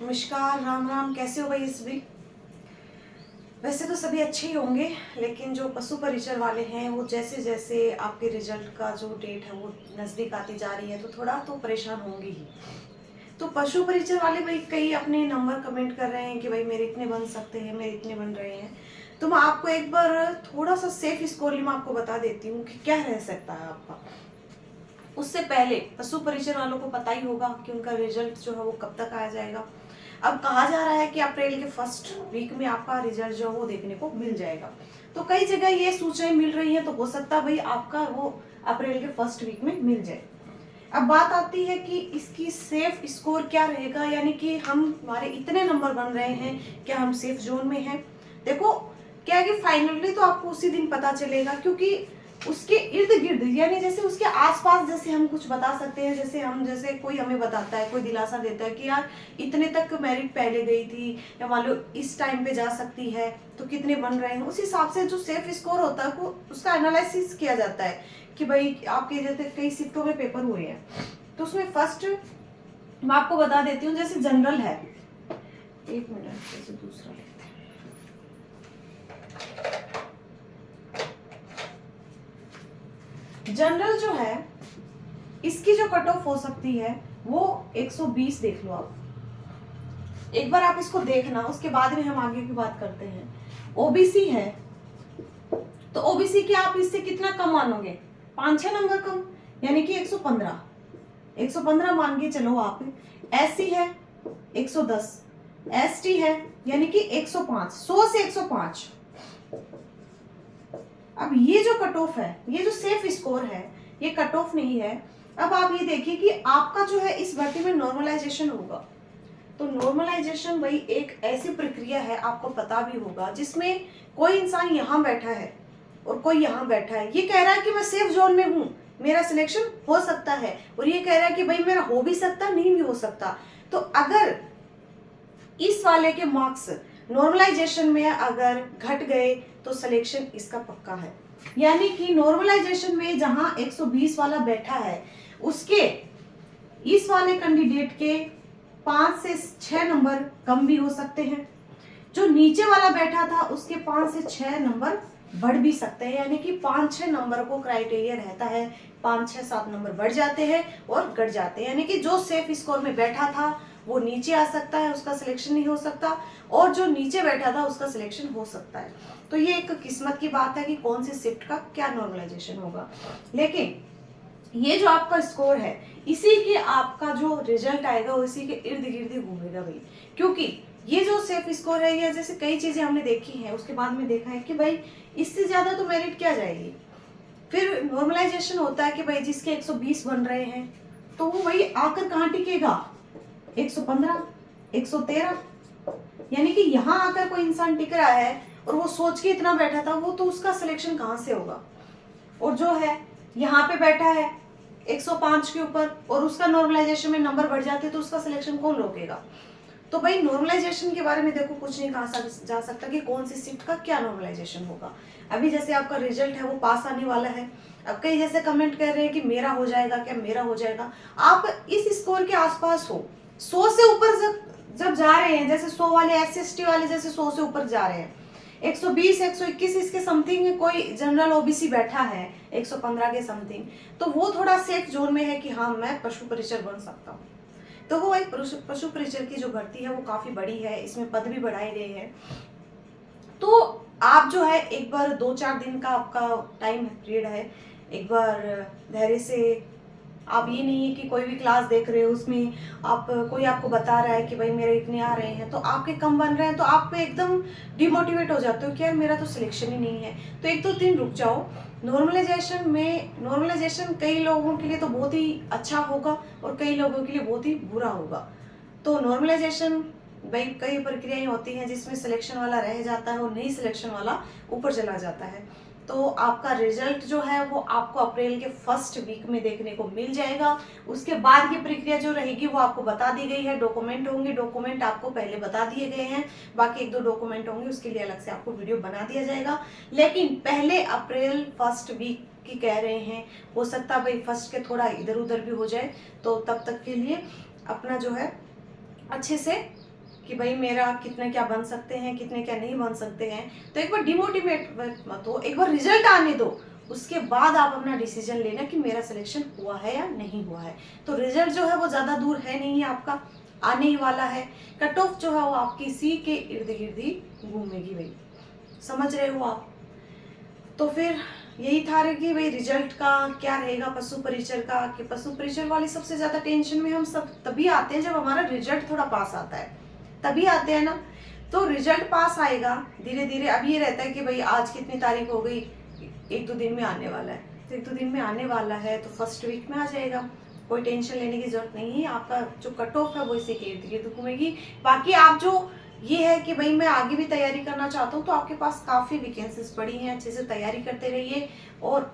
नमस्कार, राम राम। कैसे हो भाई सभी? वैसे तो सभी अच्छे ही होंगे, लेकिन जो पशु परिचर वाले हैं वो जैसे जैसे आपके रिजल्ट का जो डेट है वो नज़दीक आती जा रही है तो थोड़ा तो परेशान होंगे ही। तो पशु परिचर वाले भाई कई अपने नंबर कमेंट कर रहे हैं कि भाई मेरे इतने बन सकते हैं, मेरे इतने बन रहे हैं। तो मैं आपको एक बार थोड़ा सा सेफ स्कोर मैं आपको बता देती हूँ कि क्या रह सकता है आपका। उससे पहले पशु परिचर वालों को पता ही होगा कि उनका रिजल्ट जो है वो कब तक आ जाएगा। अब कहा जा रहा है कि अप्रैल के फर्स्ट वीक में आपका रिजल्ट जो है वो देखने को मिल जाएगा। तो कई जगह ये सूचनाएं मिल रही हैं, तो हो सकता है भाई आपका वो अप्रैल के फर्स्ट वीक में मिल जाए। अब बात आती है कि इसकी सेफ स्कोर क्या रहेगा, यानी कि हम हमारे इतने नंबर बन रहे हैं, क्या हम सेफ जोन में हैं। देखो क्या है कि फाइनली तो आपको उसी दिन पता चलेगा, क्योंकि उसके इर्द गिर्द यानी जैसे उसके आसपास जैसे हम कुछ बता सकते हैं। जैसे कोई हमें बताता है, कोई दिलासा देता है कि यार इतने तक मेरिट पहले गई थी, या मान लो इस टाइम पे जा सकती है, तो कितने बन रहे हैं। उस हिसाब से जो सेफ स्कोर होता है वो उसका एनालिसिस किया जाता है कि भाई आपके जैसे कई शिफ्टों में पेपर हुए हैं, तो उसमें फर्स्ट मैं आपको बता देती हूँ। जैसे जनरल है, एक मिनट, जैसे दूसरा लेते हैं। जनरल जो है इसकी जो कट ऑफ हो सकती है वो 120 देख लो आप। एक बार आप इसको देखना, उसके बाद में हम आगे की बात करते हैं। ओबीसी है तो ओबीसी के आप इससे कितना कम मानोगे? 5-6 नंबर कम, यानी कि 115 115 मान के चलो आप। एससी है 110, एसटी है यानी कि 105, 100 से 105। अब ये जो कट ऑफ है, ये जो सेफ स्कोर है, ये कट ऑफ नहीं है। अब आप ये देखिए कि आपका जो है इस भर्ती में नॉर्मलाइजेशन होगा। तो नॉर्मलाइजेशन वही एक ऐसी प्रक्रिया है, आपको पता भी होगा, जिसमें कोई इंसान यहाँ बैठा है और कोई यहाँ बैठा है। ये कह रहा है कि मैं सेफ जोन में हूँ, मेरा सिलेक्शन हो सकता है, और ये कह रहा है कि भाई मेरा हो भी सकता, नहीं भी हो सकता। तो अगर इस वाले के मार्क्स नॉर्मलाइजेशन में अगर घट गए तो सिलेक्शन इसका पक्का है। यानी कि नॉर्मलाइजेशन में जहां 120 वाला बैठा है, उसके इस वाले कैंडिडेट के 5 से 6 नंबर कम भी हो सकते हैं। जो नीचे वाला बैठा था उसके 5 से 6 नंबर बढ़ भी सकते हैं, यानी कि 5-6 नंबर को क्राइटेरिया रहता है, 5-6-7 नंबर बढ़ जाते हैं और घट जाते हैं। यानी कि जो सेफ स्कोर में बैठा था वो नीचे आ सकता है, उसका सिलेक्शन नहीं हो सकता, और जो नीचे बैठा था उसका सिलेक्शन हो सकता है। तो ये एक किस्मत की बात है कि कौन सी शिफ्ट का क्या नॉर्मलाइजेशन होगा। लेकिन ये जो आपका स्कोर है, इसी के आपका जो रिजल्ट आएगा वो इसी के इर्द गिर्द घूमेगा भाई। क्योंकि ये जो सेफ स्कोर है, ये जैसे कई चीजें हमने देखी हैं, उसके बाद में देखा है कि भाई इससे ज्यादा तो मेरिट क्या जाएगी। फिर नॉर्मलाइजेशन होता है कि भाई जिसके 120 बन रहे हैं तो वो वही आकर कहाँ टिकेगा? 115, 113। यानी कि यहाँ आकर कोई इंसान टिक रहा है और वो सोच के इतना बैठा था, वो तो उसका सिलेक्शन कहाँ से होगा। और जो है यहाँ पे बैठा है 105 के ऊपर और उसका नॉर्मलाइजेशन में नंबर बढ़ जाते तो उसका सिलेक्शन कौन रोकेगा। तो भाई नॉर्मलाइजेशन के बारे में देखो कुछ नहीं कहा जा सकता कि कौन सी शिफ्ट का क्या नॉर्मलाइजेशन होगा। अभी जैसे आपका रिजल्ट है वो पास आने वाला है। अब कई जैसे कमेंट कर रहे हैं कि मेरा हो जाएगा, क्या मेरा हो जाएगा। आप इस स्कोर के आसपास हो, 100 से ऊपर जब जा रहे हैं, जैसे 100 वाले SC/ST वाले जैसे 100 से ऊपर जा रहे हैं, 120 121 इसके समथिंग कोई जनरल ओबीसी बैठा है 115 के समथिंग, तो वो थोड़ा सेफ जोन में है कि हाँ मैं पशु परिचर बन सकता हूँ। तो वो एक पशु परिचर की जो भर्ती है वो काफी बड़ी है, इसमें पद भी बढ़ाए गए हैं। तो आप जो है एक बार 2-4 दिन का आपका टाइम पीरियड है, एक बार धैर्य से, आप ये नहीं है कि कोई भी क्लास देख रहे हो उसमें आप कोई आपको बता रहा है कि भाई मेरे इतने आ रहे हैं तो आपके कम बन रहे हैं, तो आप पे एकदम डिमोटिवेट हो जाते हो कि यार मेरा तो सिलेक्शन ही नहीं है। तो 1-2 दिन रुक जाओ। नॉर्मलाइजेशन कई लोगों के लिए तो बहुत ही अच्छा होगा और कई लोगों के लिए बहुत ही बुरा होगा। तो नॉर्मलाइजेशन भाई कई प्रक्रियाएं होती हैं जिसमें सिलेक्शन वाला रह जाता है और नहीं सिलेक्शन वाला ऊपर चला जाता है। तो आपका रिजल्ट जो है वो आपको अप्रैल के फर्स्ट वीक में देखने को मिल जाएगा। उसके बाद की प्रक्रिया जो रहेगी वो आपको बता दी गई है। डॉक्यूमेंट होंगे, डॉक्यूमेंट आपको पहले बता दिए गए हैं, बाकी 1-2 डॉक्यूमेंट होंगे उसके लिए अलग से आपको वीडियो बना दिया जाएगा। लेकिन पहले अप्रैल फर्स्ट वीक की कह रहे हैं, हो सकता है भाई फर्स्ट के थोड़ा इधर उधर भी हो जाए, तो तब तक के लिए अपना जो है अच्छे से कि भाई मेरा कितने क्या बन सकते हैं, कितने क्या नहीं बन सकते हैं, तो एक बार डिमोटिवेट मत हो, एक बार रिजल्ट आने दो, उसके बाद आप अपना डिसीजन लेना कि मेरा सिलेक्शन हुआ है या नहीं हुआ है। तो रिजल्ट जो है वो ज़्यादा दूर है नहीं है, आपका आने ही वाला है। कट ऑफ जो है वो आपकी सी के इर्द गिर्द ही घूमेगी भाई, समझ रहे हो आप। तो फिर यही था कि भाई रिजल्ट का क्या रहेगा पशु परिचर का, कि पशु परिचर वाली सबसे ज्यादा टेंशन में हम सब तभी आते हैं जब हमारा रिजल्ट थोड़ा पास आता है, तभी आते हैं ना। तो रिजल्ट पास आएगा धीरे धीरे। अब ये रहता है कि भाई आज कितनी तारीख हो गई, 1-2 दिन में आने वाला है, तो 1-2 दिन में आने वाला है तो फर्स्ट वीक में आ जाएगा, कोई टेंशन लेने की जरूरत नहीं है। आपका जो कट ऑफ है वो इसी के इर्द गिर्द घूमेगी। बाकी आप जो ये है कि भाई मैं आगे भी तैयारी करना चाहता हूँ, तो आपके पास काफ़ी वैकेंसीज पड़ी हैं, अच्छे से तैयारी करते रहिए। और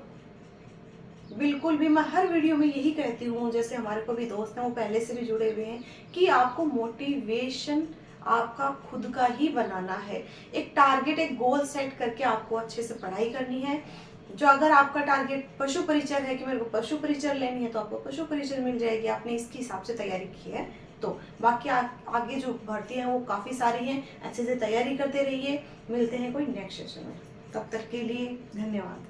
बिल्कुल भी मैं हर वीडियो में यही कहती हूँ, जैसे हमारे को भी दोस्त हैं वो पहले से भी जुड़े हुए हैं, कि आपको मोटिवेशन आपका खुद का ही बनाना है। एक टारगेट, एक गोल सेट करके आपको अच्छे से पढ़ाई करनी है। जो अगर आपका टारगेट पशु परिचर है कि मेरे को पशु परिचर लेनी है, तो आपको पशु परिचर मिल जाएगी, आपने इसके हिसाब से तैयारी की है तो। बाकी आगे जो भर्ती हैं वो काफ़ी सारी हैं, अच्छे से तैयारी करते रहिए। मिलते हैं कोई नेक्स्ट सेशन में, तब तक के लिए धन्यवाद।